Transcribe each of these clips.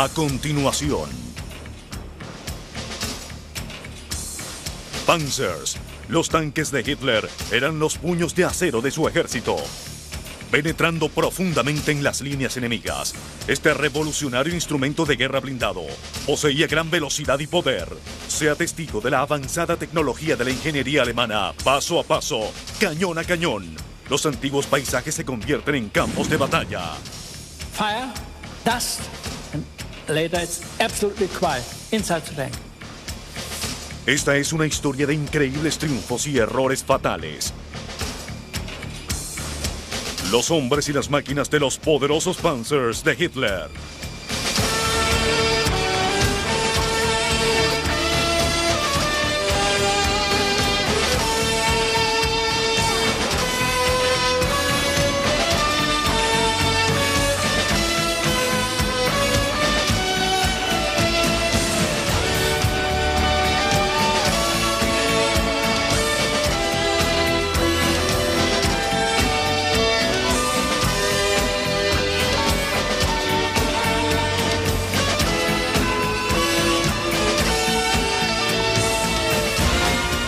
A continuación, Panzers, los tanques de Hitler, eran los puños de acero de su ejército. Penetrando profundamente en las líneas enemigas, este revolucionario instrumento de guerra blindado poseía gran velocidad y poder. Sea testigo de la avanzada tecnología de la ingeniería alemana, paso a paso, cañón a cañón. Los antiguos paisajes se convierten en campos de batalla. Fire, dust, and later it's absolutely quiet inside the tank. Esta es una historia de increíbles triunfos y errores fatales. Los hombres y las máquinas de los poderosos Panzers de Hitler.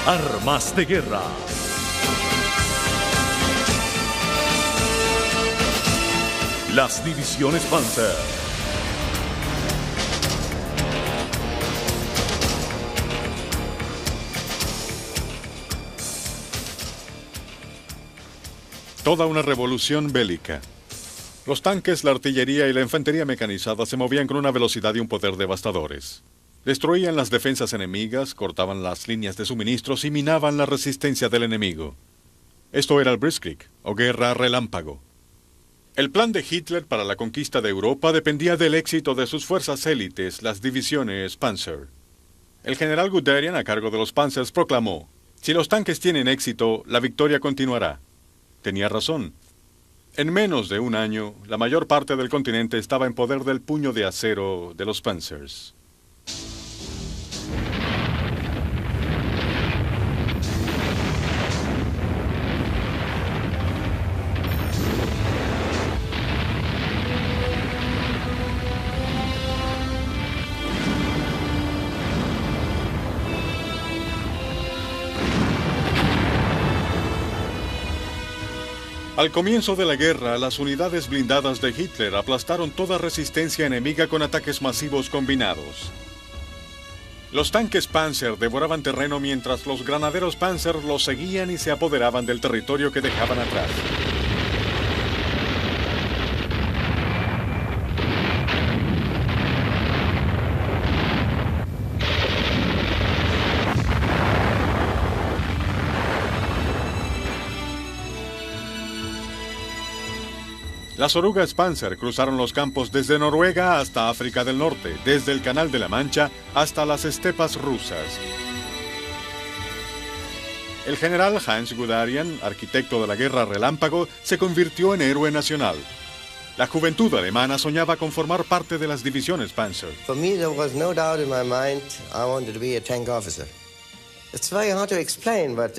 Armas de guerra. Las divisiones Panzer. Toda una revolución bélica. Los tanques, la artillería y la infantería mecanizada se movían con una velocidad y un poder devastadores. Destruían las defensas enemigas, cortaban las líneas de suministros y minaban la resistencia del enemigo. Esto era el Blitzkrieg, o guerra relámpago. El plan de Hitler para la conquista de Europa dependía del éxito de sus fuerzas élites, las divisiones Panzer. El general Guderian, a cargo de los Panzers, proclamó: "Si los tanques tienen éxito, la victoria continuará". Tenía razón. En menos de un año, la mayor parte del continente estaba en poder del puño de acero de los Panzers. Al comienzo de la guerra, las unidades blindadas de Hitler aplastaron toda resistencia enemiga con ataques masivos combinados. Los tanques Panzer devoraban terreno mientras los granaderos Panzer los seguían y se apoderaban del territorio que dejaban atrás. Las orugas Panzer cruzaron los campos desde Noruega hasta África del Norte, desde el Canal de la Mancha hasta las estepas rusas. El general Hans Guderian, arquitecto de la guerra relámpago, se convirtió en héroe nacional. La juventud alemana soñaba con formar parte de las divisiones Panzer. For me, there was no doubt in my mind I wanted to be a tank officer. It's very hard to explain, but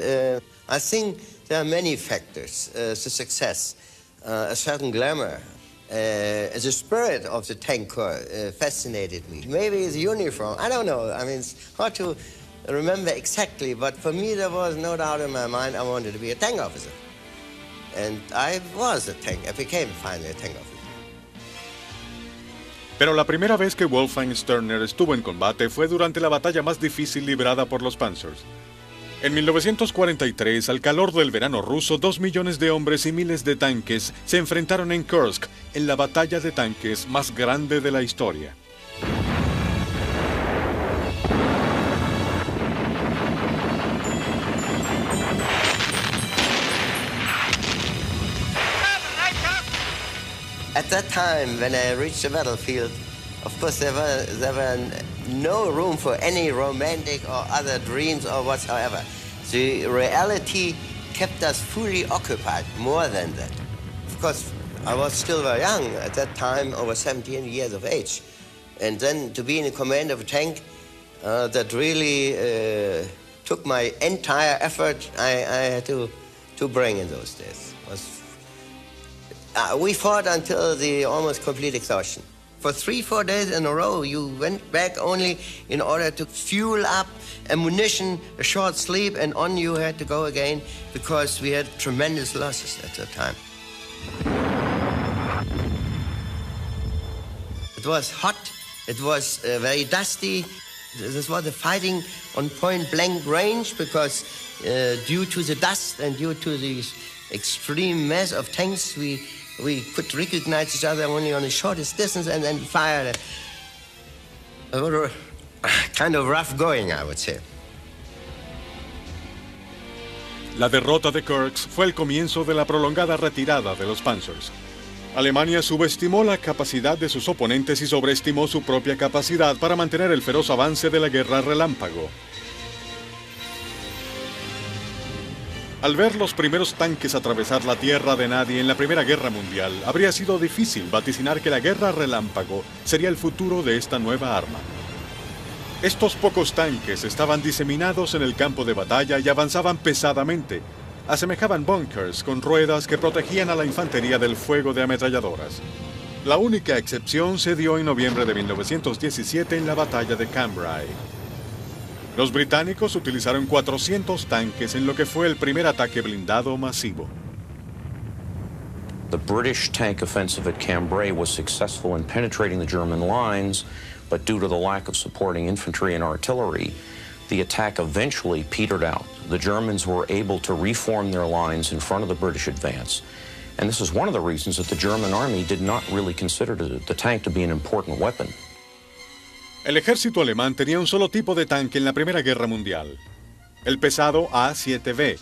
I think there are many factors to success. A certain glamour, the spirit of the tank corps fascinated me. Maybe the uniform, I don't know. I mean, it's hard to remember exactly, but for me there was no doubt in my mind I wanted to be a tank officer. And I was a tank, I became finally a tank officer. Pero la primera vez que Wolfgang Sturner estuvo en combate fue durante la batalla más difícil librada por los Panzers. En 1943, al calor del verano ruso, 2 millones de hombres y miles de tanques se enfrentaron en Kursk, en la batalla de tanques más grande de la historia. At that time, when I reached the battlefield, of course there were no room for any romantic or other dreams or whatsoever. The reality kept us fully occupied, more than that. Of course, I was still very young at that time, over 17 years of age. And then to be in the command of a tank, that really took my entire effort I had to bring in those days. We fought until the almost complete exhaustion. For 3-4 days in a row, you went back only in order to fuel up ammunition, a short sleep, and on you had to go again because we had tremendous losses at the time. It was hot, it was very dusty. This was a fighting on point-blank range because due to the dust and due to the extreme mass of tanks, we could recognize each other only on the shortest distance and then fire. Kind of rough going, I would say. La derrota de Kursk fue el comienzo de la prolongada retirada de los Panzers. Alemania subestimó la capacidad de sus oponentes y sobreestimó su propia capacidad para mantener el feroz avance de la guerra relámpago. Al ver los primeros tanques atravesar la tierra de nadie en la Primera Guerra Mundial, habría sido difícil vaticinar que la guerra relámpago sería el futuro de esta nueva arma. Estos pocos tanques estaban diseminados en el campo de batalla y avanzaban pesadamente. Asemejaban bunkers con ruedas que protegían a la infantería del fuego de ametralladoras. La única excepción se dio en noviembre de 1917 en la batalla de Cambrai. Los británicos utilizaron 400 tanques en lo que fue el primer ataque blindado masivo. The British tank offensive at Cambrai was successful in penetrating the German lines, but due to the lack of supporting infantry and artillery, the attack eventually petered out. The Germans were able to reform their lines in front of the British advance. And this is one of the reasons that the German army did not really consider the tank to be an important weapon. El ejército alemán tenía un solo tipo de tanque en la Primera Guerra Mundial, el pesado A-7B,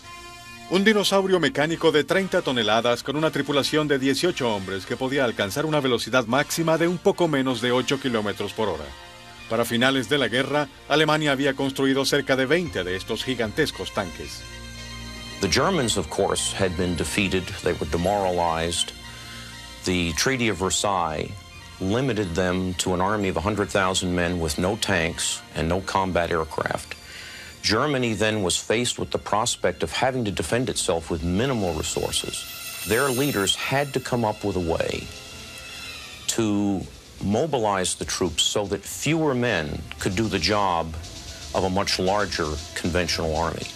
un dinosaurio mecánico de 30 toneladas con una tripulación de 18 hombres que podía alcanzar una velocidad máxima de un poco menos de 8 kilómetros por hora. Para finales de la guerra, Alemania había construido cerca de 20 de estos gigantescos tanques. The Germans, of course, had been defeated. They were demoralized. The Treaty of Versailles limited them to an army of 100,000 men with no tanks and no combat aircraft. Germany then was faced with the prospect of having to defend itself with minimal resources. Their leaders had to come up with a way to mobilize the troops so that fewer men could do the job of a much larger conventional army.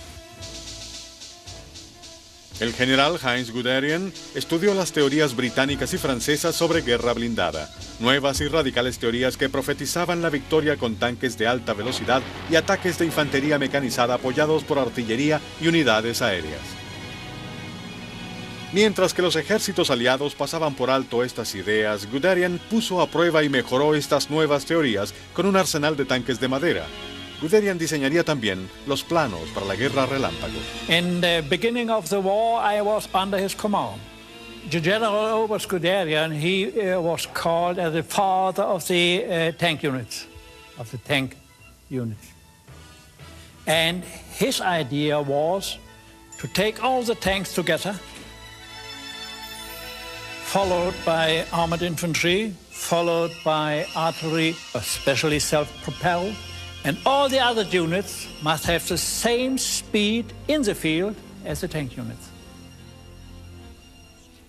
El general Heinz Guderian estudió las teorías británicas y francesas sobre guerra blindada, nuevas y radicales teorías que profetizaban la victoria con tanques de alta velocidad y ataques de infantería mecanizada apoyados por artillería y unidades aéreas. Mientras que los ejércitos aliados pasaban por alto estas ideas, Guderian puso a prueba y mejoró estas nuevas teorías con un arsenal de tanques de madera. Guderian diseñaría también los planos para la guerra relámpago. In the beginning of the war, I was under his command. The General Oberst Guderian, he was called as the father of the tank units, And his idea was to take all the tanks together, followed by armored infantry, followed by artillery, especially self-propelled, and all the other units must have the same speed in the field as the tank units.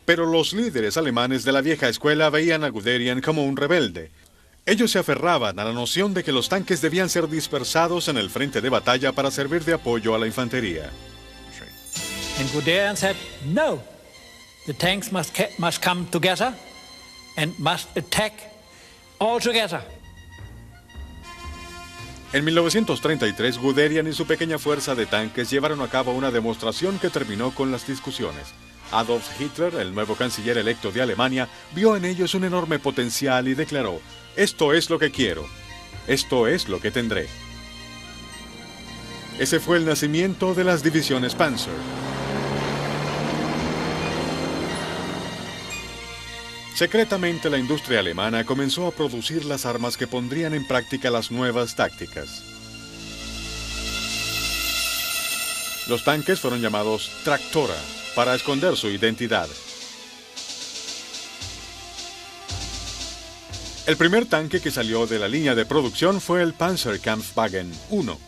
Pero los líderes alemanes de la vieja escuela veían a Guderian como un rebelde. Ellos se aferraban a la noción de que los tanques debían ser dispersados en el frente de batalla para servir de apoyo a la infantería. And Guderian said, no, the tanks must come together and must attack all together. En 1933, Guderian y su pequeña fuerza de tanques llevaron a cabo una demostración que terminó con las discusiones. Adolf Hitler, el nuevo canciller electo de Alemania, vio en ellos un enorme potencial y declaró: «Esto es lo que quiero. Esto es lo que tendré». Ese fue el nacimiento de las divisiones Panzer. Secretamente, la industria alemana comenzó a producir las armas que pondrían en práctica las nuevas tácticas. Los tanques fueron llamados Traktora para esconder su identidad. El primer tanque que salió de la línea de producción fue el Panzerkampfwagen 1.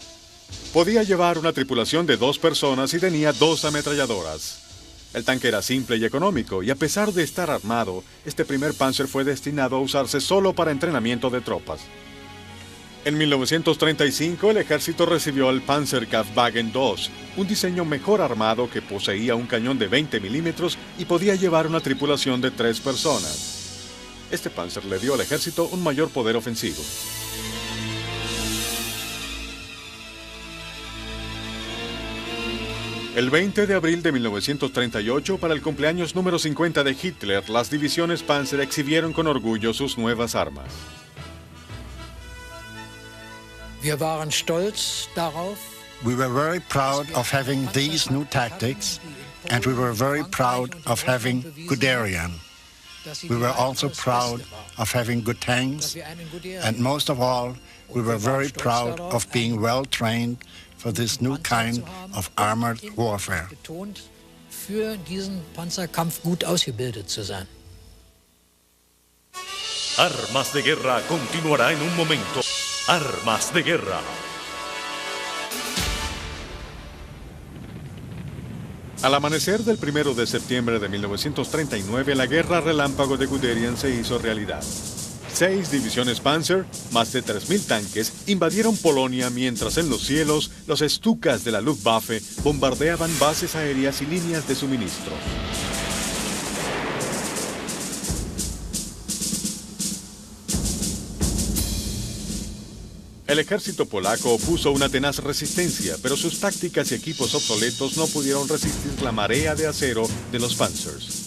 Podía llevar una tripulación de 2 personas y tenía 2 ametralladoras. El tanque era simple y económico, y a pesar de estar armado, este primer Panzer fue destinado a usarse solo para entrenamiento de tropas. En 1935, el ejército recibió el Panzerkraftwagen II, un diseño mejor armado que poseía un cañón de 20 milímetros y podía llevar una tripulación de 3 personas. Este Panzer le dio al ejército un mayor poder ofensivo. El 20 de abril de 1938, para el cumpleaños número 50 de Hitler, las divisiones Panzer exhibieron con orgullo sus nuevas armas. Wir waren stolz darauf. We were very proud of having these new tactics, and we were very proud of having Guderian. We were also proud of having good tanks, and most of all, we were very proud of being well trained for this new kind of armored warfare. Für diesen Panzerkampf gut ausgebildet zu sein. Armas de Guerra continuará en un momento. Armas de Guerra. Al amanecer del 1 de septiembre de 1939, la guerra relámpago de Guderian se hizo realidad. 6 divisiones Panzer, más de 3.000 tanques, invadieron Polonia mientras en los cielos los Stukas de la Luftwaffe bombardeaban bases aéreas y líneas de suministro. El ejército polaco opuso una tenaz resistencia, pero sus tácticas y equipos obsoletos no pudieron resistir la marea de acero de los Panzers.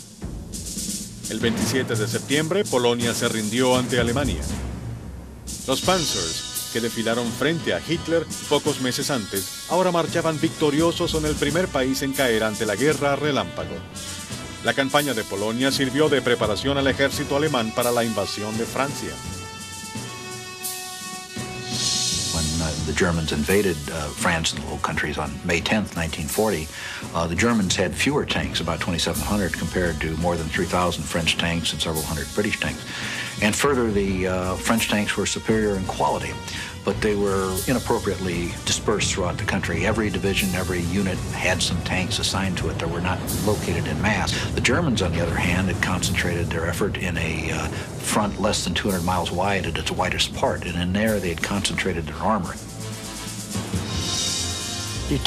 El 27 de septiembre, Polonia se rindió ante Alemania. Los Panzers, que desfilaron frente a Hitler pocos meses antes, ahora marchaban victoriosos en el primer país en caer ante la guerra relámpago. La campaña de Polonia sirvió de preparación al ejército alemán para la invasión de Francia. The Germans invaded France and the Low Countries on May 10th, 1940, the Germans had fewer tanks, about 2,700, compared to more than 3,000 French tanks and several hundred British tanks. And further, the French tanks were superior in quality, but they were inappropriately dispersed throughout the country. Every division, every unit had some tanks assigned to it that were not located in mass. The Germans, on the other hand, had concentrated their effort in a front less than 200 miles wide at its widest part, and in there they had concentrated their armor. The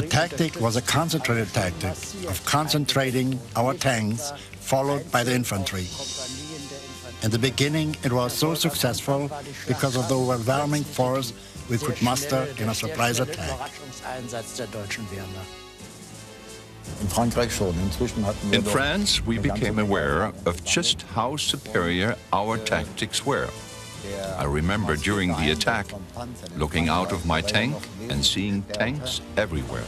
tactic was a concentrated tactic of concentrating our tanks, followed by the infantry. In the beginning, it was so successful because of the overwhelming force we could muster in a surprise attack. In France, we became aware of just how superior our tactics were. I remember during the attack, looking out of my tank and seeing tanks everywhere,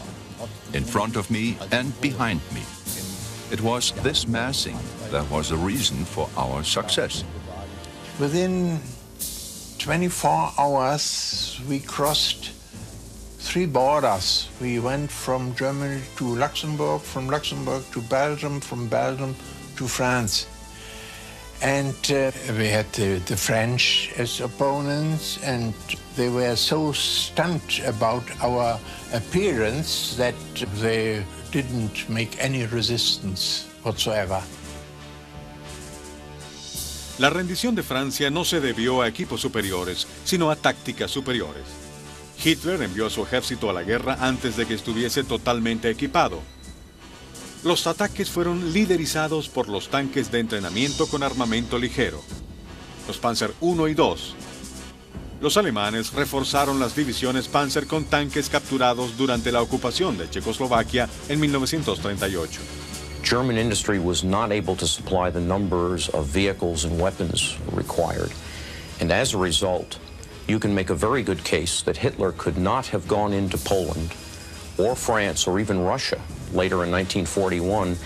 in front of me and behind me. It was this massing that was the reason for our success. Within 24 hours, we crossed 3 borders. We went from Germany to Luxembourg, from Luxembourg to Belgium, from Belgium to France. And we had the French as opponents, and they were so stunned about our appearance that they didn't make any resistance whatsoever. La rendición de Francia no se debió a equipos superiores, sino a tácticas superiores. Hitler envió a su ejército a la guerra antes de que estuviese totalmente equipado. Los ataques fueron liderizados por los tanques de entrenamiento con armamento ligero, los Panzer I y II. Los alemanes reforzaron las divisiones Panzer con tanques capturados durante la ocupación de Checoslovaquia en 1938. German industry was not able to supply the numbers of vehicles and weapons required. And as a result, you can make a very good case that Hitler could not have gone into Poland or France or even Russia later in 1941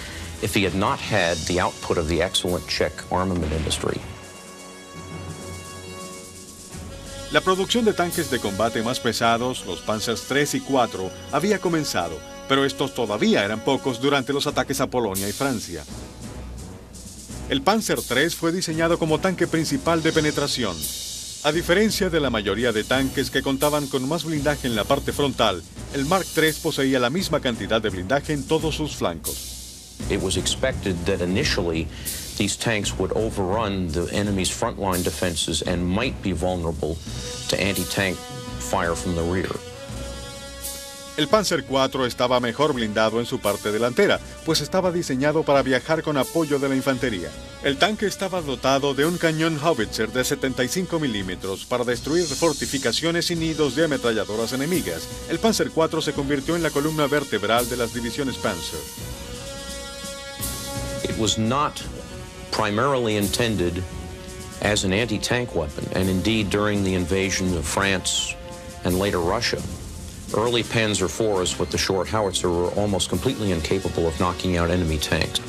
if he had not had the output of the excellent Czech armament industry. La producción de tanques de combate más pesados, los Panzers III y IV, había comenzado, pero estos todavía eran pocos durante los ataques a Polonia y Francia. El Panzer III fue diseñado como tanque principal de penetración. A diferencia de la mayoría de tanques que contaban con más blindaje en la parte frontal, el Mark III poseía la misma cantidad de blindaje en todos sus flancos. It was expected that initially these tanks would overrun the enemy's frontline defenses and might be vulnerable to anti-tank fire from the rear. El Panzer IV estaba mejor blindado en su parte delantera, pues estaba diseñado para viajar con apoyo de la infantería. El tanque estaba dotado de un cañón Howitzer de 75 milímetros para destruir fortificaciones y nidos de ametralladoras enemigas. El Panzer IV se convirtió en la columna vertebral de las divisiones Panzer. It was not primarily intended as an anti-tank weapon, and indeed during the invasion of France and later Russia, early Panzer IVs with the short howitzer were almost completely incapable of knocking out enemy tanks.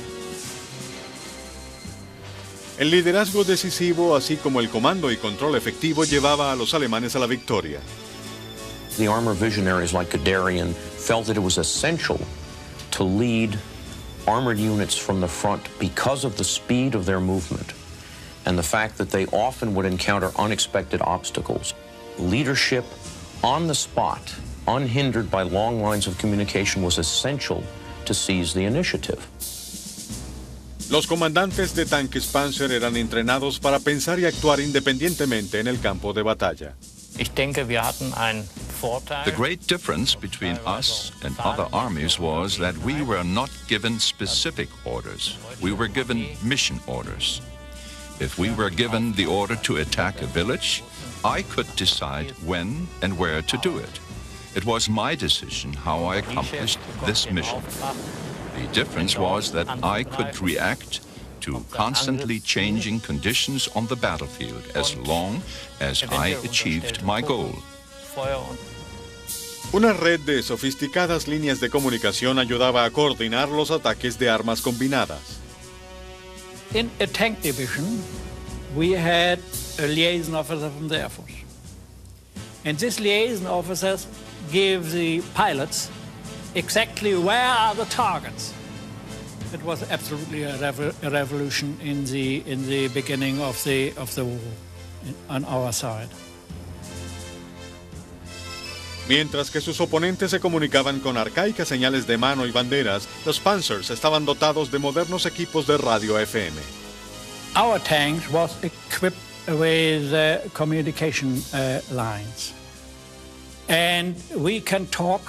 El liderazgo decisivo, así como el comando y control efectivo, llevaba a los alemanes a la victoria. The armor visionaries like Guderian felt that it was essential to lead armored units from the front because of the speed of their movement and the fact that they often would encounter unexpected obstacles. Leadership on the spot, unhindered by long lines of communication, was essential to seize the initiative. Los comandantes de tanques Panzer eran entrenados para pensar y actuar independientemente en el campo de batalla. The great difference between us and other armies was that we were not given specific orders. We were given mission orders. If we were given the order to attack a village, I could decide when and where to do it. It was my decision how I accomplished this mission. The difference was that I could react to constantly changing conditions on the battlefield as long as I achieved my goal. Una red de sofisticadas líneas de comunicación ayudaba a coordinar los ataques de armas combinadas. In a tank division, we had a liaison officer from the Air Force. And this liaison officer gave the pilots exactly where are the targets. It was absolutely a revolution in the beginning of the war on our side. Mientras que sus oponentes se comunicaban con arcaicas señales de mano y banderas, los Panzers estaban dotados de modernos equipos de radio FM. Our tanks was equipped with communication lines. And we can talk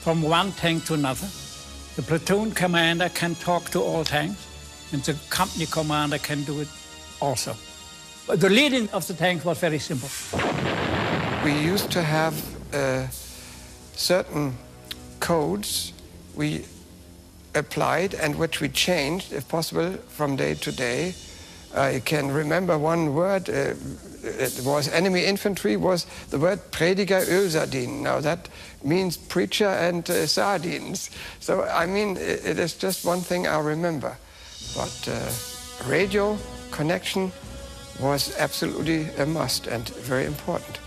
from one tank to another. The platoon commander can talk to all tanks, and the company commander can do it also. But the leading of the tanks was very simple. We used to have certain codes we applied and which we changed, if possible, from day to day. I can remember one word, it was enemy infantry, was the word Prediger Ölsardinen. Now that means preacher and sardines. So, I mean, it is just one thing I remember. But radio connection was absolutely a must and very important.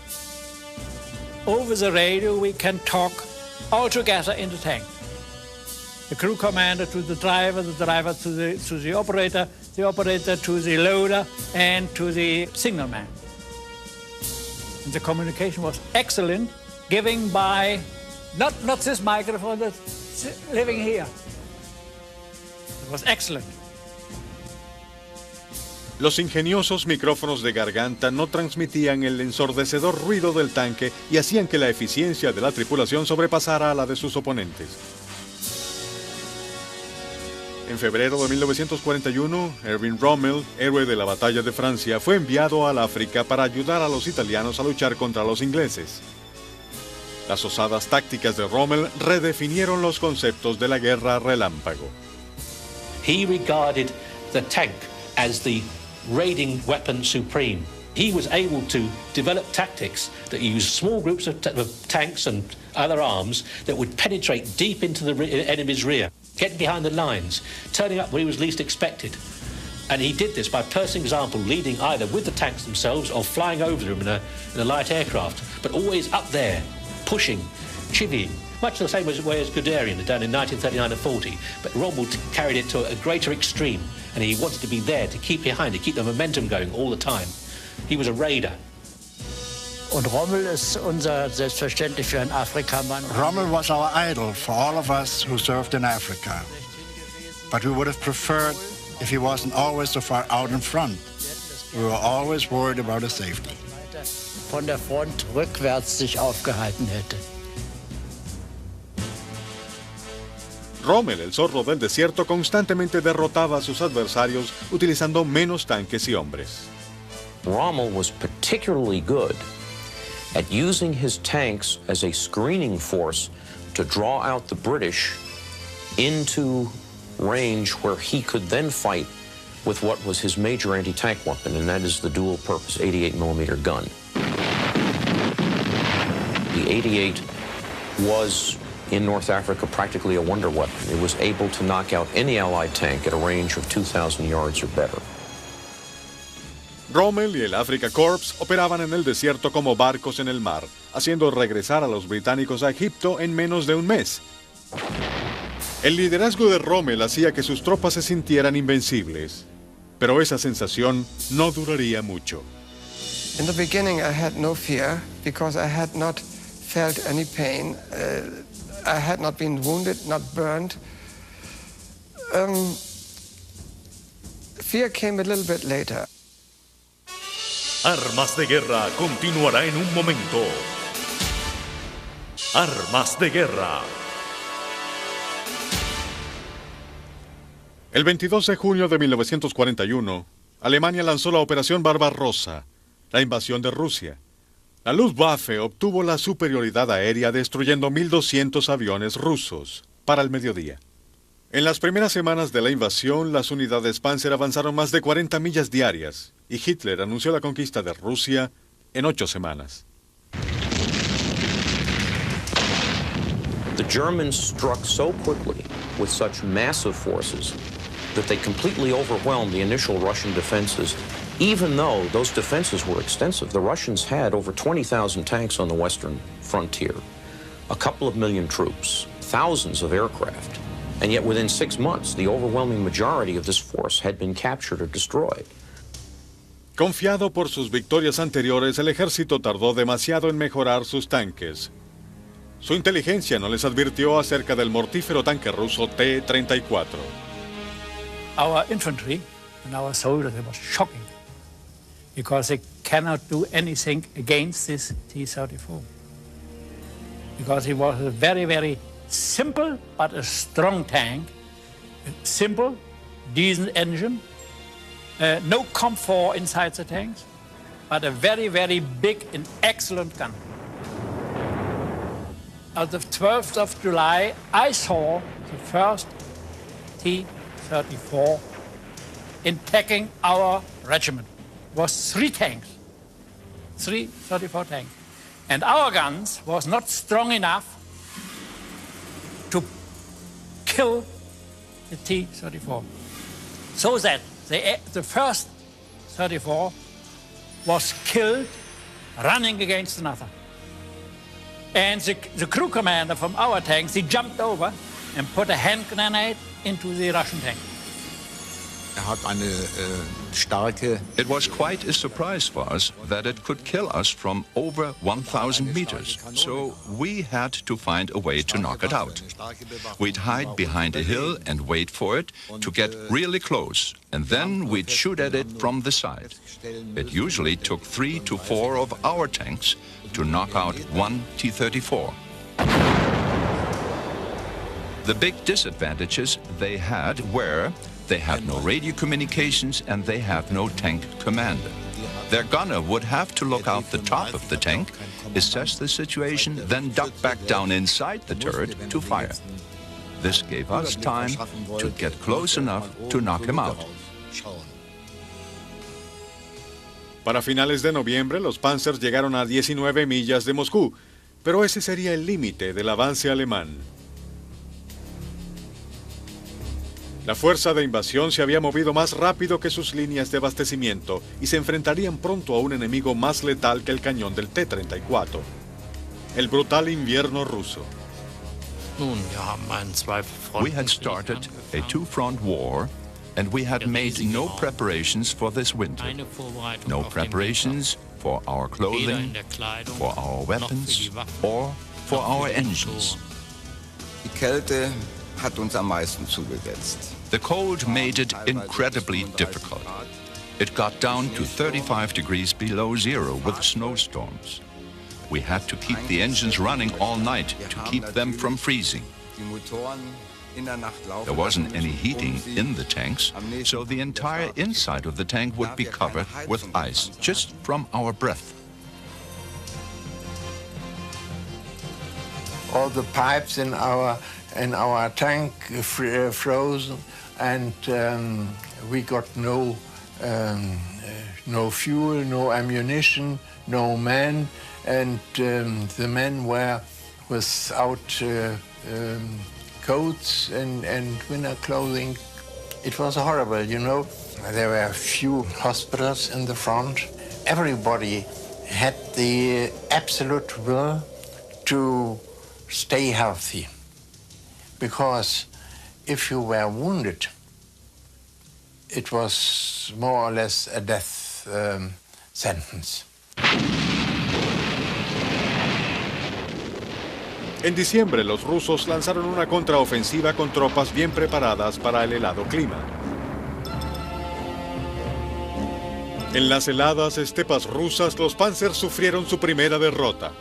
Over the radio, we can talk all together in the tank. The crew commander to the driver to the operator to the loader, and to the signalman. And the communication was excellent, given by not this microphone, that's living here. It was excellent. Los ingeniosos micrófonos de garganta no transmitían el ensordecedor ruido del tanque y hacían que la eficiencia de la tripulación sobrepasara a la de sus oponentes. En febrero de 1941, Erwin Rommel, héroe de la Batalla de Francia, fue enviado al África para ayudar a los italianos a luchar contra los ingleses. Las osadas tácticas de Rommel redefinieron los conceptos de la guerra relámpago. He regarded the tank as the raiding weapon supreme. He was able to develop tactics that used small groups of tanks and other arms that would penetrate deep into the enemy's rear, getting behind the lines, turning up where he was least expected. And he did this by personal example, leading either with the tanks themselves or flying over them in a light aircraft, but always up there, pushing, chivying, much the same way as Guderian had done in 1939 and 40. But Rommel carried it to a greater extreme, and he wanted to be there to keep behind, to keep the momentum going all the time. He was a raider. Und Rommel ist unser selbstverständlich für einen Afrikamann. Rommel was our idol for all of us who served in Africa. But we would have preferred if he wasn't always so far out in front. We were always worried about his safety. Von der Front rückwärts sich aufgehalten hätte. Rommel, el zorro del desierto, constantemente derrotaba a sus adversarios utilizando menos tanques y hombres. Rommel was particularly good at using his tanks as a screening force to draw out the British into range where he could then fight with what was his major anti-tank weapon, and that is the dual-purpose 88mm gun. The 88 was, in North Africa, practically a wonder weapon. It was able to knock out any Allied tank at a range of 2,000 yards or better. Rommel y el Africa Corps operaban en el desierto como barcos en el mar, haciendo regresar a los británicos a Egipto en menos de un mes. El liderazgo de Rommel hacía que sus tropas se sintieran invencibles, pero esa sensación no duraría mucho. In the beginning, I had no fear because I had not felt any pain. I had not been wounded, not burned. Fear came a little bit later. Armas de Guerra continuará en un momento. Armas de Guerra. El 22 de junio de 1941, Alemania lanzó la Operación Barbarossa, la invasión de Rusia. La Luftwaffe obtuvo la superioridad aérea destruyendo 1.200 aviones rusos para el mediodía. En las primeras semanas de la invasión, las unidades Panzer avanzaron más de 40 millas diarias y Hitler anunció la conquista de Rusia en 8 semanas. The Germans struck so quickly with such massive forces that they completely overwhelmed the initial Russian defenses. Even though those defenses were extensive, the Russians had over 20,000 tanks on the western frontier, a couple of million troops, thousands of aircraft. And yet within 6 months, the overwhelming majority of this force had been captured or destroyed. Confiado por sus victorias anteriores, el ejército tardó demasiado en mejorar sus tanques. Su inteligencia no les advirtió acerca del mortífero tanque ruso T-34. Our infantry and our soldiers, it was shocking because they cannot do anything against this T-34. Because it was a very, very simple but a strong tank. Simple, decent engine, no comfort inside the tanks, but a very, very big and excellent gun. On the 12th of July, I saw the first T-34 attacking our regiment. It was 3 tanks, 3 34 tanks. And our guns was not strong enough to kill the T-34. So that the first 34 was killed running against another. And the crew commander from our tanks, he jumped over and put a hand grenade into the Russian tank. It was quite a surprise for us that it could kill us from over 1,000 meters, so we had to find a way to knock it out. We'd hide behind a hill and wait for it to get really close, and then we'd shoot at it from the side. It usually took 3 to 4 of our tanks to knock out one T-34. The big disadvantages they had were they had no radio communications and they had no tank commander. Their gunner would have to look out the top of the tank, assess the situation, then duck back down inside the turret to fire. This gave us time to get close enough to knock him out. Para finales de noviembre, los Panzers llegaron a 19 millas de Moscú, pero ese sería el límite del avance alemán. La fuerza de invasión se había movido más rápido que sus líneas de abastecimiento y se enfrentarían pronto a un enemigo más letal que el cañón del T-34, el brutal invierno ruso. We had started a two-front war and we had made no preparations for this winter. No preparations for our clothing, for our weapons, or for our engines. Die Kälte hat uns am meisten zugesetzt. The cold made it incredibly difficult. It got down to 35 degrees below zero with snowstorms. We had to keep the engines running all night to keep them from freezing. There wasn't any heating in the tanks, so the entire inside of the tank would be covered with ice, just from our breath. All the pipes in our tank frozen, and we got no fuel, no ammunition, no men, and the men were without coats and winter clothing. It was horrible, you know. There were few hospitals in the front. Everybody had the absolute will to stay healthy, because if you were wounded, it was more or less a death sentence. En diciembre, los rusos lanzaron una contraofensiva con tropas bien preparadas para el helado clima. En las heladas estepas rusas, los Panzers sufrieron su primera derrota.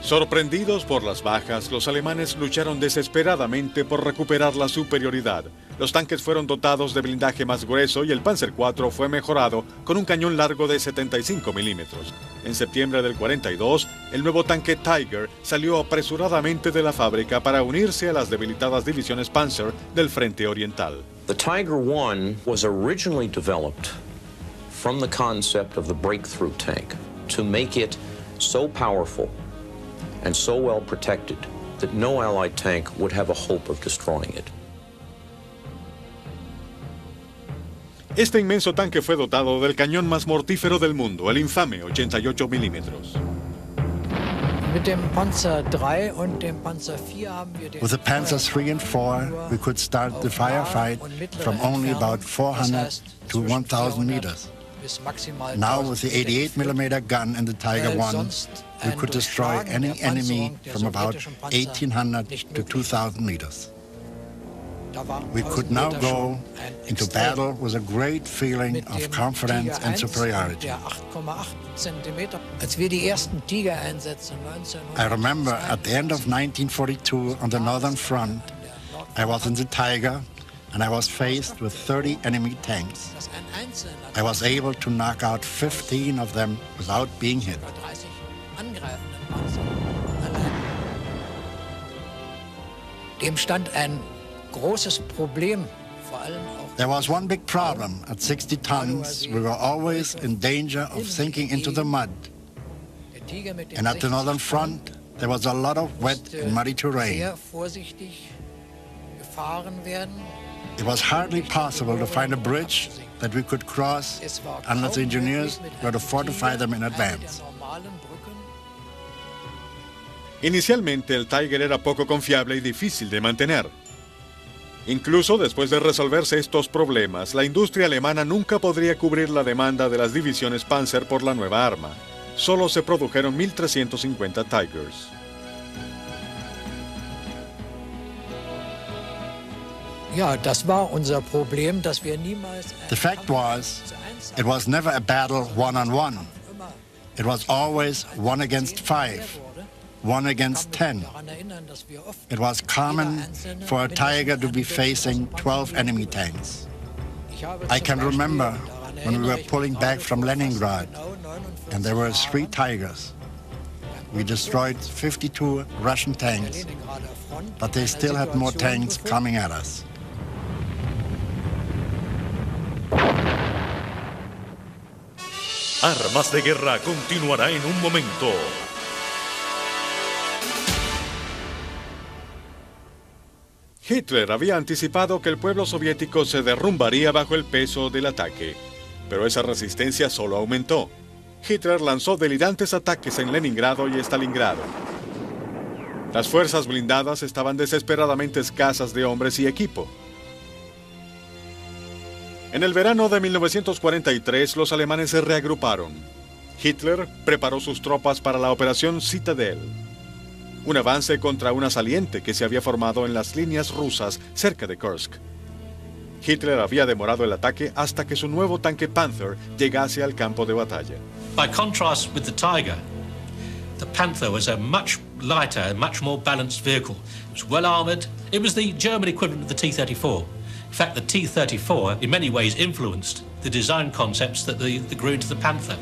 Sorprendidos por las bajas, los alemanes lucharon desesperadamente por recuperar la superioridad. Los tanques fueron dotados de blindaje más grueso y el Panzer IV fue mejorado con un cañón largo de 75 milímetros. En septiembre del 42, el nuevo tanque Tiger salió apresuradamente de la fábrica para unirse a las debilitadas divisiones Panzer del Frente Oriental. The Tiger I was originally developed from the concept of the breakthrough tank to make it so powerful and so well protected that no Allied tank would have a hope of destroying it. Este inmenso tanque fue dotado del cañón más mortífero del mundo, el infame 88 milímetros. Mit dem Panzer III und dem Panzer IV haben wir den With the Panzers III and IV, we could start the firefight from only about 400 to 1,000 meters. Now with the 88mm gun and the Tiger I, we could destroy any enemy from about 1,800 to 2,000 meters. We could now go into battle with a great feeling of confidence and superiority. I remember at the end of 1942 on the Northern Front, I was in the Tiger and I was faced with 30 enemy tanks. I was able to knock out 15 of them without being hit. Dem stand ein großes Problem, vor allem auch. There was one big problem. At 60 tons, we were always in danger of sinking into the mud. And at the Northern Front, there was a lot of wet and muddy terrain. It was hardly possible to find a bridge that we could cross unless the engineers were to fortify them in advance. Inicialmente, el Tiger era poco confiable y difícil de mantener. Incluso después de resolverse estos problemas, la industria alemana nunca podría cubrir la demanda de las divisiones Panzer por la nueva arma. Solo se produjeron 1,350 Tigers. Ja, das war unser Problem, dass wir niemals. The fact was, it was never a battle one-on-one. It was always 1 against 5, 1 against 10. It was common for a Tiger to be facing 12 enemy tanks. I can remember when we were pulling back from Leningrad, and there were 3 Tigers. We destroyed 52 Russian tanks, but they still had more tanks coming at us. Armas de Guerra continuará en un momento. Hitler había anticipado que el pueblo soviético se derrumbaría bajo el peso del ataque, pero esa resistencia solo aumentó. Hitler lanzó delirantes ataques en Leningrado y Stalingrado. Las fuerzas blindadas estaban desesperadamente escasas de hombres y equipo. En el verano de 1943, los alemanes se reagruparon. Hitler preparó sus tropas para la Operación Citadel, un avance contra una saliente que se había formado en las líneas rusas cerca de Kursk. Hitler había demorado el ataque hasta que su nuevo tanque Panther llegase al campo de batalla. By contrast with the Tiger, the Panther was a much lighter and much more balanced vehicle. It was well armored. It was the German equivalent of the T-34. In fact, the T-34 in many ways influenced the design concepts that grew into the Panther.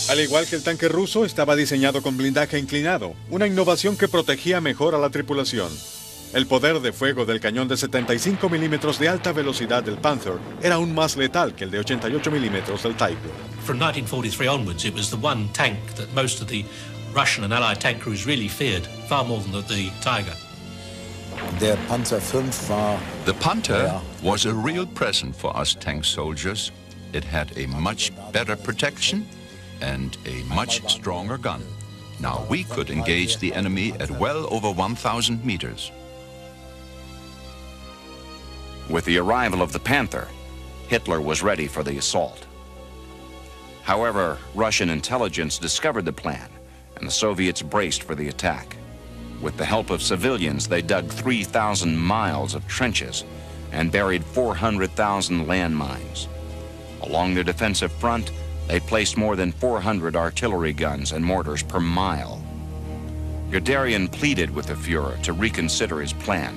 Al igual que el tanque ruso, estaba diseñado con blindaje inclinado, una innovación que protegía mejor a la tripulación. El poder de fuego del cañón de 75 milímetros de alta velocidad del Panther era aún más letal que el de 88 milímetros del Tiger. From 1943 onwards, it was the one tank that most of the Russian and Allied tank crews really feared, far more than the Tiger. The Panther was a real present for us tank soldiers. It had a much better protection and a much stronger gun. Now we could engage the enemy at well over 1,000 meters. With the arrival of the Panther, Hitler was ready for the assault. However, Russian intelligence discovered the plan, and the Soviets braced for the attack. With the help of civilians, they dug 3,000 miles of trenches and buried 400,000 landmines. Along their defensive front, they placed more than 400 artillery guns and mortars per mile. Guderian pleaded with the Fuhrer to reconsider his plan.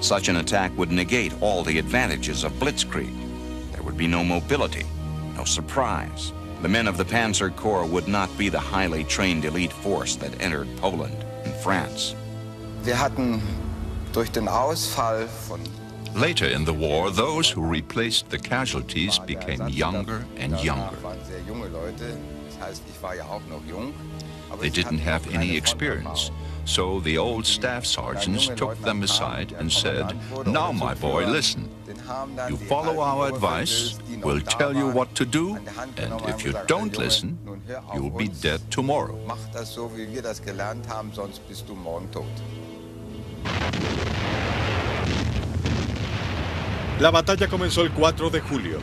Such an attack would negate all the advantages of blitzkrieg. There would be no mobility, no surprise. The men of the Panzer Corps would not be the highly trained elite force that entered Poland and France. Later in the war, those who replaced the casualties became younger and younger. They didn't have any experience, so the old staff sergeants took them aside and said, "Now, my boy, listen. You follow our advice, we'll tell you what to do, and if you don't listen, you'll be dead tomorrow." La batalla comenzó el 4 de julio.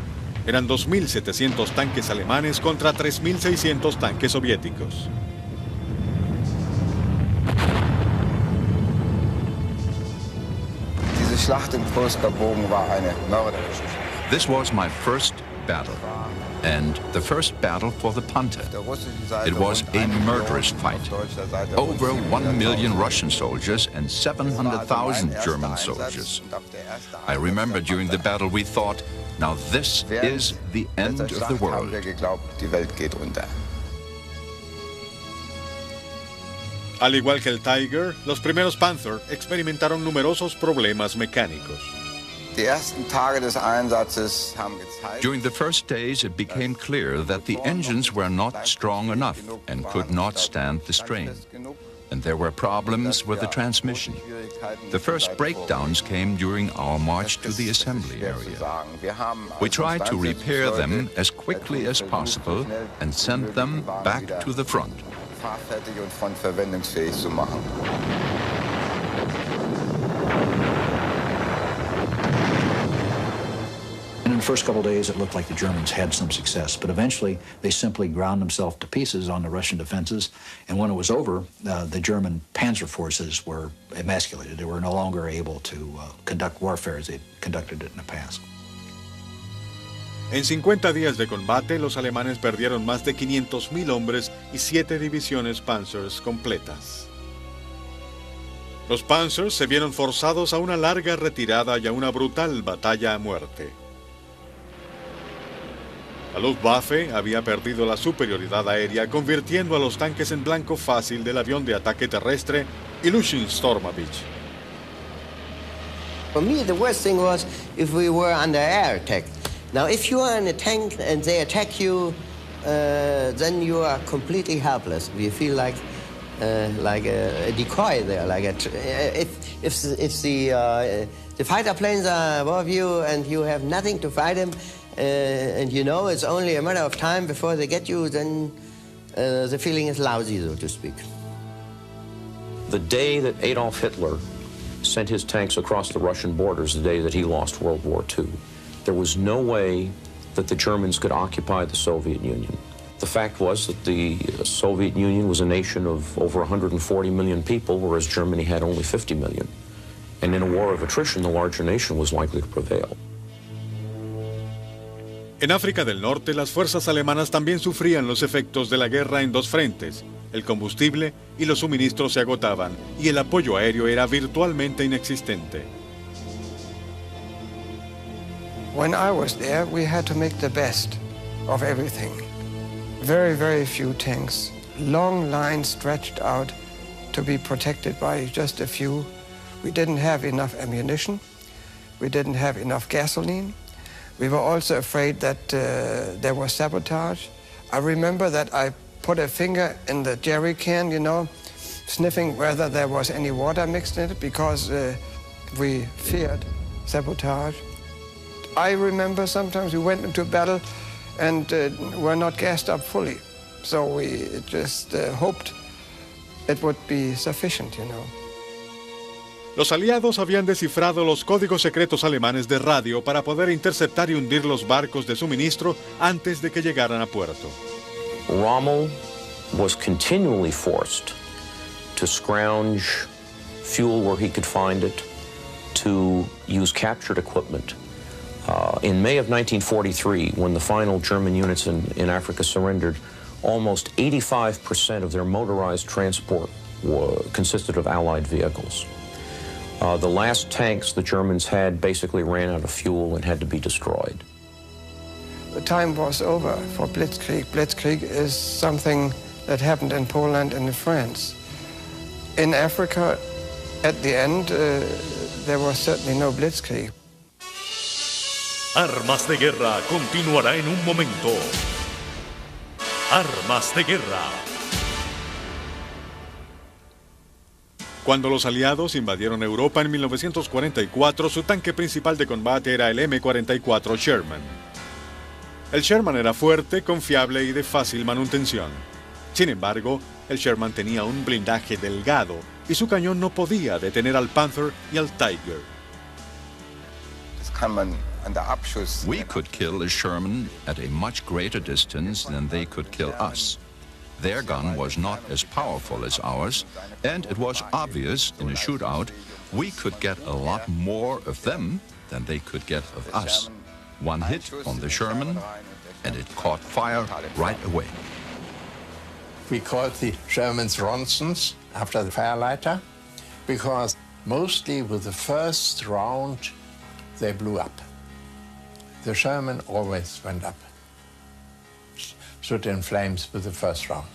Eran 2.700 tanques alemanes contra 3.600 tanques soviéticos. This was my first battle, and the first battle for the Panther. It was a murderous fight. Over 1 million Russian soldiers and 700,000 German soldiers. I remember during the battle we thought, now this is the end of the world. Al igual que el Tiger, los primeros Panther experimentaron numerosos problemas mecánicos. During the first days, it became clear that the engines were not strong enough and could not stand the strain. And there were problems with the transmission. The first breakdowns came during our march to the assembly area. We tried to repair them as quickly as possible and send them back to the front. In the first couple of days, it looked like the Germans had some success, but eventually they simply ground themselves to pieces on the Russian defenses, and when it was over, the German panzer forces were emasculated. They were no longer able to conduct warfare as they conducted it in the past. En 50 días de combate, los alemanes perdieron más de 500.000 hombres y 7 divisiones Panzers completas. Los Panzers se vieron forzados a una larga retirada y a una brutal batalla a muerte. La Luftwaffe había perdido la superioridad aérea, convirtiendo a los tanques en blanco fácil del avión de ataque terrestre Ilyushin Stormovich. For me, the worst thing was if we were under air attack. Now, if you are in a tank and they attack you, then you are completely helpless. You feel like a decoy there. Like if the fighter planes are above you and you have nothing to fight them, and you know it's only a matter of time before they get you, then the feeling is lousy, so to speak. The day that Adolf Hitler sent his tanks across the Russian borders, the day that he lost World War II, there was no way that the Germans could occupy the Soviet Union. The fact was that the Soviet Union was a nation of over 140 million people, whereas Germany had only 50 million. And in a war of attrition, the larger nation was likely to prevail. En África del Norte, las fuerzas alemanas también sufrían los efectos de la guerra en dos frentes. El combustible y los suministros se agotaban, y el apoyo aéreo era virtualmente inexistente. When I was there, we had to make the best of everything. Very, very few tanks. Long lines stretched out to be protected by just a few. We didn't have enough ammunition. We didn't have enough gasoline. We were also afraid that there was sabotage. I remember that I put a finger in the jerry can, you know, sniffing whether there was any water mixed in it because we feared sabotage. I remember sometimes we went into battle and were not gassed up fully. So we just hoped it would be sufficient, you know. Los aliados habían descifrado los códigos secretos alemanes de radio para poder interceptar y hundir los barcos de suministro antes de que llegaran a puerto. Rommel was continually forced to scrounge fuel where he could find it, to use captured equipment. In May of 1943, when the final German units in Africa surrendered, almost 85% of their motorized transport consisted of Allied vehicles. The last tanks the Germans had basically ran out of fuel and had to be destroyed. The time was over for Blitzkrieg. Blitzkrieg is something that happened in Poland and in France. In Africa, at the end, there was certainly no Blitzkrieg. Armas de Guerra continuará en un momento. Armas de Guerra. Cuando los aliados invadieron Europa en 1944, su tanque principal de combate era el M-44 Sherman. El Sherman era fuerte, confiable y de fácil manutención. Sin embargo, el Sherman tenía un blindaje delgado y su cañón no podía detener al Panther y al Tiger. We could kill a Sherman at a much greater distance than they could kill us. Their gun was not as powerful as ours, and it was obvious in a shootout we could get a lot more of them than they could get of us. One hit on the Sherman, and it caught fire right away. We called the Shermans Ronsons after the Firelighter, because mostly with the first round they blew up. The Sherman always went up. Stood in flames with the first round.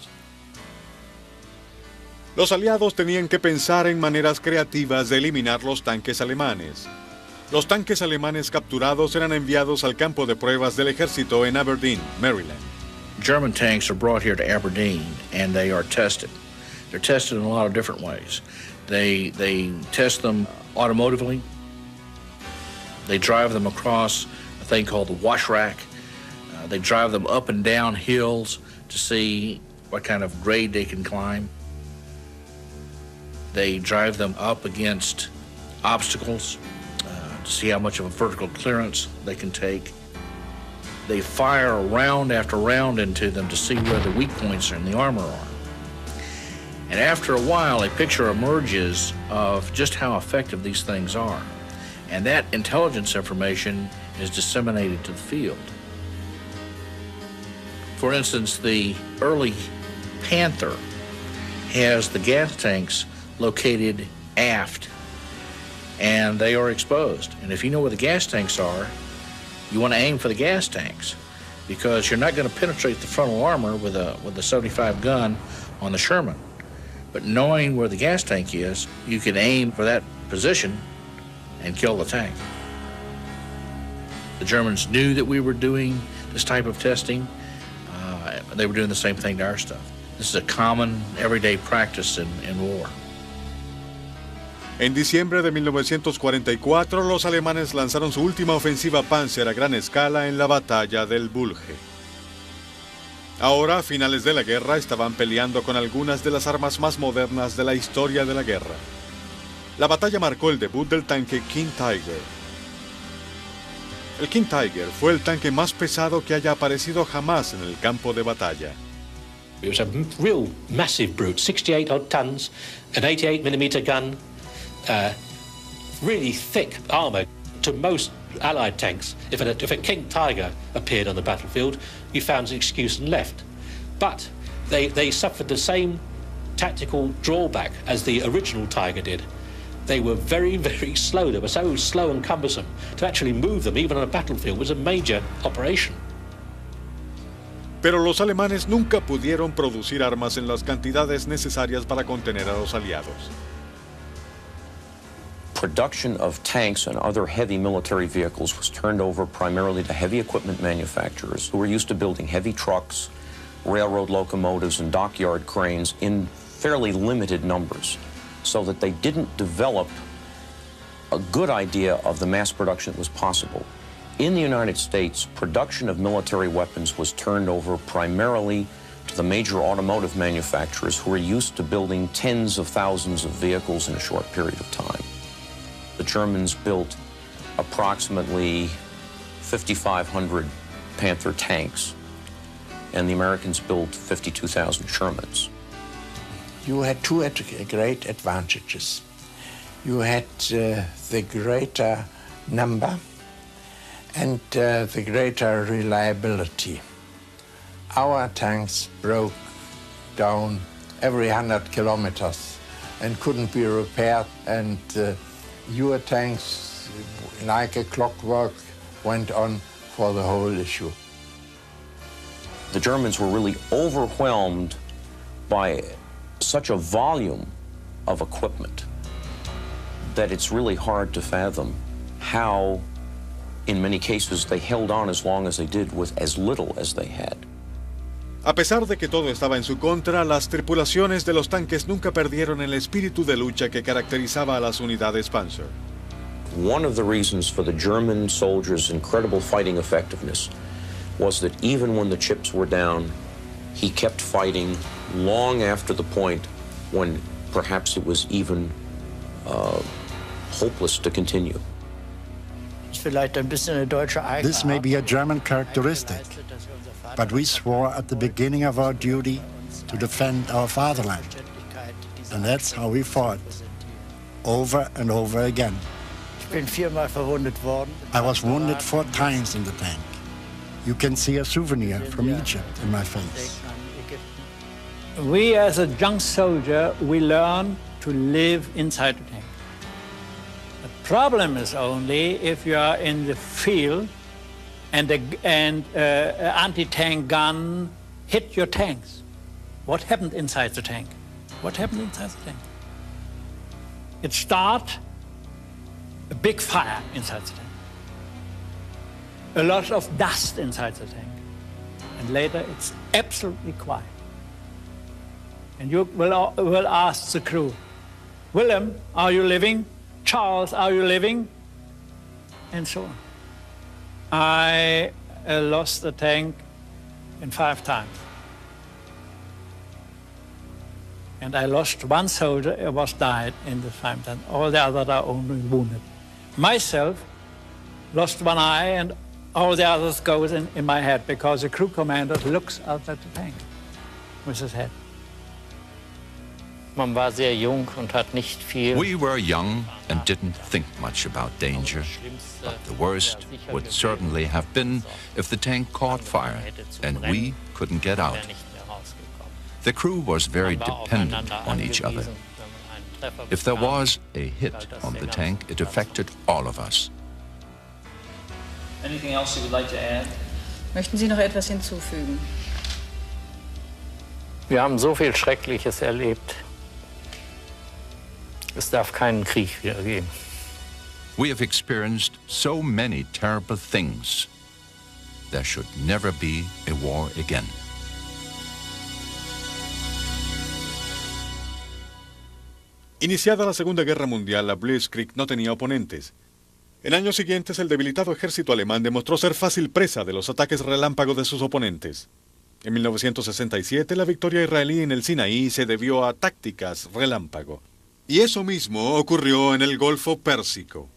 Los aliados tenían que pensar en maneras creativas de eliminar los tanques alemanes. Los tanques alemanes capturados eran enviados al campo de pruebas del ejército en Aberdeen, Maryland. German tanks are brought here to Aberdeen and they are tested. They're tested in a lot of different ways. They test them automotively. They drive them across a thing called the wash rack. They drive them up and down hills to see what kind of grade they can climb. They drive them up against obstacles to see how much of a vertical clearance they can take. They fire round after round into them to see where the weak points in the armor are. And after a while, a picture emerges of just how effective these things are. And that intelligence information is disseminated to the field. For instance, the early Panther has the gas tanks located aft, and they are exposed. And if you know where the gas tanks are, you want to aim for the gas tanks, because you're not going to penetrate the frontal armor with a 75 gun on the Sherman. But knowing where the gas tank is, you can aim for that position and kill the tank. The Germans knew that we were doing this type of testing. They were doing the same thing to our stuff. This is a common, everyday practice in war. En diciembre de 1944, los alemanes lanzaron su última ofensiva Panzer a gran escala en la batalla del Bulge. Ahora, a finales de la guerra, estaban peleando con algunas de las armas más modernas de la historia de la guerra. La batalla marcó el debut del tanque King Tiger. El King Tiger fue el tanque más pesado que haya aparecido jamás en el campo de batalla. It was a real massive brute, 68 odd tons, an 88mm gun, really thick armour. To most Allied tanks, if a King Tiger appeared on the battlefield, you found an excuse and left. But they suffered the same tactical drawback as the original Tiger did. They were very, very slow. They were so slow and cumbersome. To actually move them, even on a battlefield, was a major operation. Pero los alemanes nunca pudieron producir armas en las cantidades necesarias para contener a los aliados. Production of tanks and other heavy military vehicles was turned over primarily to heavy equipment manufacturers who were used to building heavy trucks, railroad locomotives, and dockyard cranes in fairly limited numbers, so that they didn't develop a good idea of the mass production that was possible. In the United States, production of military weapons was turned over primarily to the major automotive manufacturers who were used to building tens of thousands of vehicles in a short period of time. The Germans built approximately 5,500 Panther tanks, and the Americans built 52,000 Shermans. You had two great advantages. You had the greater number and the greater reliability. Our tanks broke down every 100 kilometers and couldn't be repaired, and your tanks, like a clockwork, went on for the whole issue. The Germans were really overwhelmed by such a volume of equipment that it's really hard to fathom how, in many cases, they held on as long as they did with as little as they had. A pesar de que todo estaba en su contra, las tripulaciones de los tanques nunca perdieron el espíritu de lucha que caracterizaba a las unidades Panzer. One of the reasons for the German soldiers' incredible fighting effectiveness was that even when the chips were down, he kept fighting long after the point when perhaps it was even hopeless to continue. This may be a German characteristic, but we swore at the beginning of our duty to defend our fatherland. And that's how we fought, over and over again. I was wounded 4 times in the tank. You can see a souvenir from Egypt in my face. We, as a young soldier, we learn to live inside the tank. The problem is only if you are in the field and an anti-tank gun hit your tanks. What happened inside the tank? What happened inside the tank? It started a big fire inside the tank. A lot of dust inside the tank. And later it's absolutely quiet. And you will ask the crew, Willem, are you living? Charles, are you living? And so on. I lost the tank in 5 times. And I lost 1 soldier, who was died in the 5 times. All the others are only wounded. Myself lost 1 eye, and all the others goes in my head, because the crew commander looks out at the tank with his head. We were young and didn't think much about danger, but the worst would certainly have been if the tank caught fire and we couldn't get out. The crew was very dependent on each other. If there was a hit on the tank, it affected all of us. Anything else you would like to add? Möchten Sie noch etwas hinzufügen? Wir haben so viel Schreckliches erlebt. Es darf keinen Krieg wieder geben. We have experienced so many terrible things. There should never be a war again. Iniciada la Segunda Guerra Mundial, la Blitzkrieg no tenía oponentes. En años siguientes, el debilitado ejército alemán demostró ser fácil presa de los ataques relámpago de sus oponentes. En 1967, la victoria israelí en el Sinaí se debió a tácticas relámpago. Y eso mismo ocurrió en el Golfo Pérsico.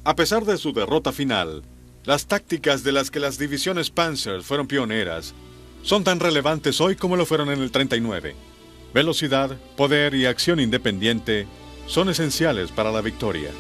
A pesar de su derrota final, las tácticas de las que las divisiones Panzer fueron pioneras son tan relevantes hoy como lo fueron en el 39. Velocidad, poder y acción independiente son esenciales para la victoria.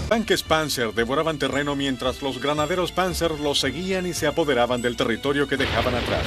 Tanques Panzer devoraban terreno mientras los granaderos Panzer los seguían y se apoderaban del territorio que dejaban atrás.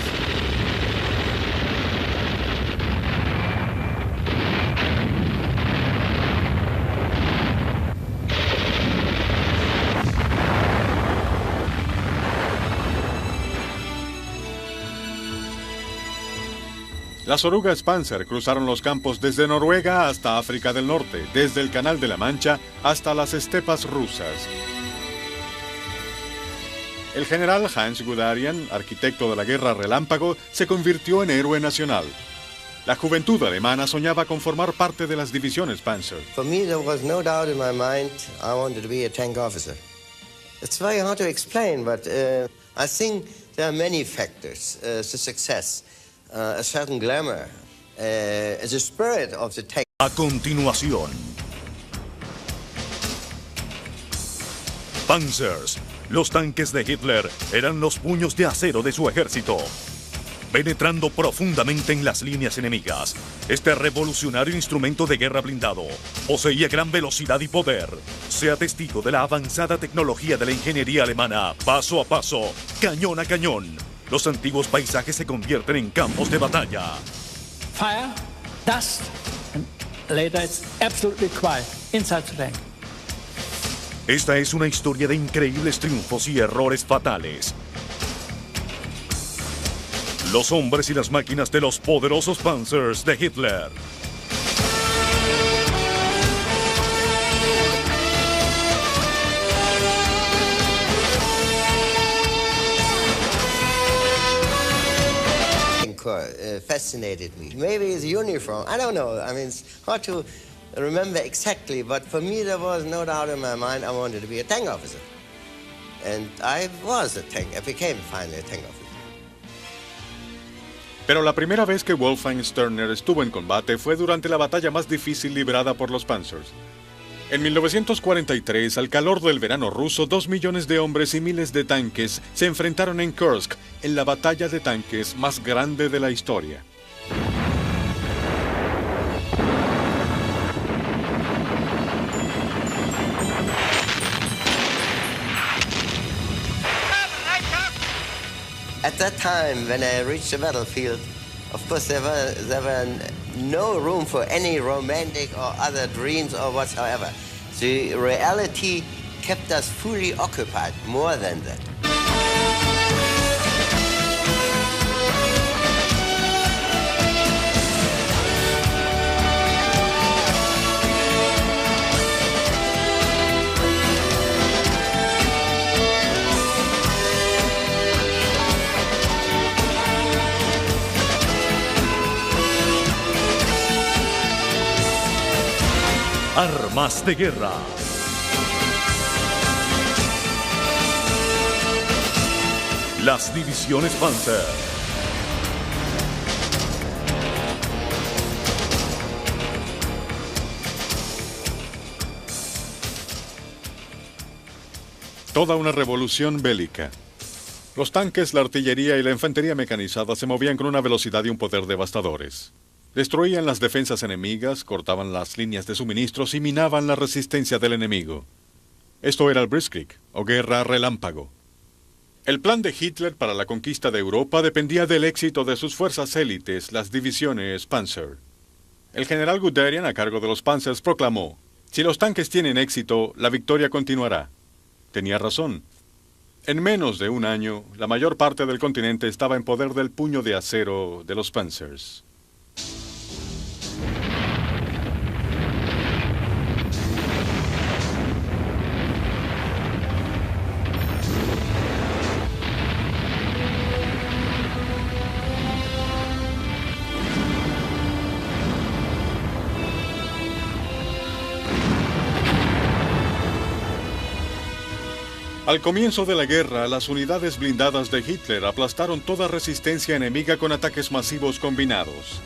Las orugas Panzer cruzaron los campos desde Noruega hasta África del Norte, desde el Canal de la Mancha hasta las estepas rusas. El general Hans Guderian, arquitecto de la Guerra Relámpago, se convirtió en héroe nacional. La juventud alemana soñaba con formar parte de las divisiones Panzer. For me, there was no doubt in my mind I wanted to be a tank officer. It's very hard to explain, but I think there are many factors to success. A certain glamour, the spirit of the tank. A continuación, Panzers, los tanques de Hitler, eran los puños de acero de su ejército. Penetrando profundamente en las líneas enemigas, este revolucionario instrumento de guerra blindado poseía gran velocidad y poder. Sea testigo de la avanzada tecnología de la ingeniería alemana, paso a paso, cañón a cañón. Los antiguos paisajes se convierten en campos de batalla. Fire, dust, and later it's absolutely quiet inside the tank. Esta es una historia de increíbles triunfos y errores fatales. Los hombres y las máquinas de los poderosos Panzers de Hitler. Fascinated me. Maybe it's uniform. I don't know. I mean, it's hard to remember exactly, but for me there was no doubt in my mind I wanted to be a tank officer. And I was a tank. I became finally a tank officer. Pero la primera vez que Wolfgang Sterner estuvo en combate fue durante la batalla más difícil librada por los Panzers. En 1943, al calor del verano ruso, 2 millones de hombres y miles de tanques se enfrentaron en Kursk, en la batalla de tanques más grande de la historia. At that time, when I reached the battlefield, of course there were no room for any romantic or other dreams or whatsoever. The reality kept us fully occupied, more than that. Armas de guerra. Las divisiones Panzer. Toda una revolución bélica. Los tanques, la artillería y la infantería mecanizada se movían con una velocidad y un poder devastadores. Destruían las defensas enemigas, cortaban las líneas de suministros y minaban la resistencia del enemigo. Esto era el Blitzkrieg, o guerra relámpago. El plan de Hitler para la conquista de Europa dependía del éxito de sus fuerzas élites, las divisiones Panzer. El general Guderian, a cargo de los Panzers, proclamó: si los tanques tienen éxito, la victoria continuará. Tenía razón. En menos de un año, la mayor parte del continente estaba en poder del puño de acero de los Panzers. Al comienzo de la guerra, las unidades blindadas de Hitler aplastaron toda resistencia enemiga con ataques masivos combinados.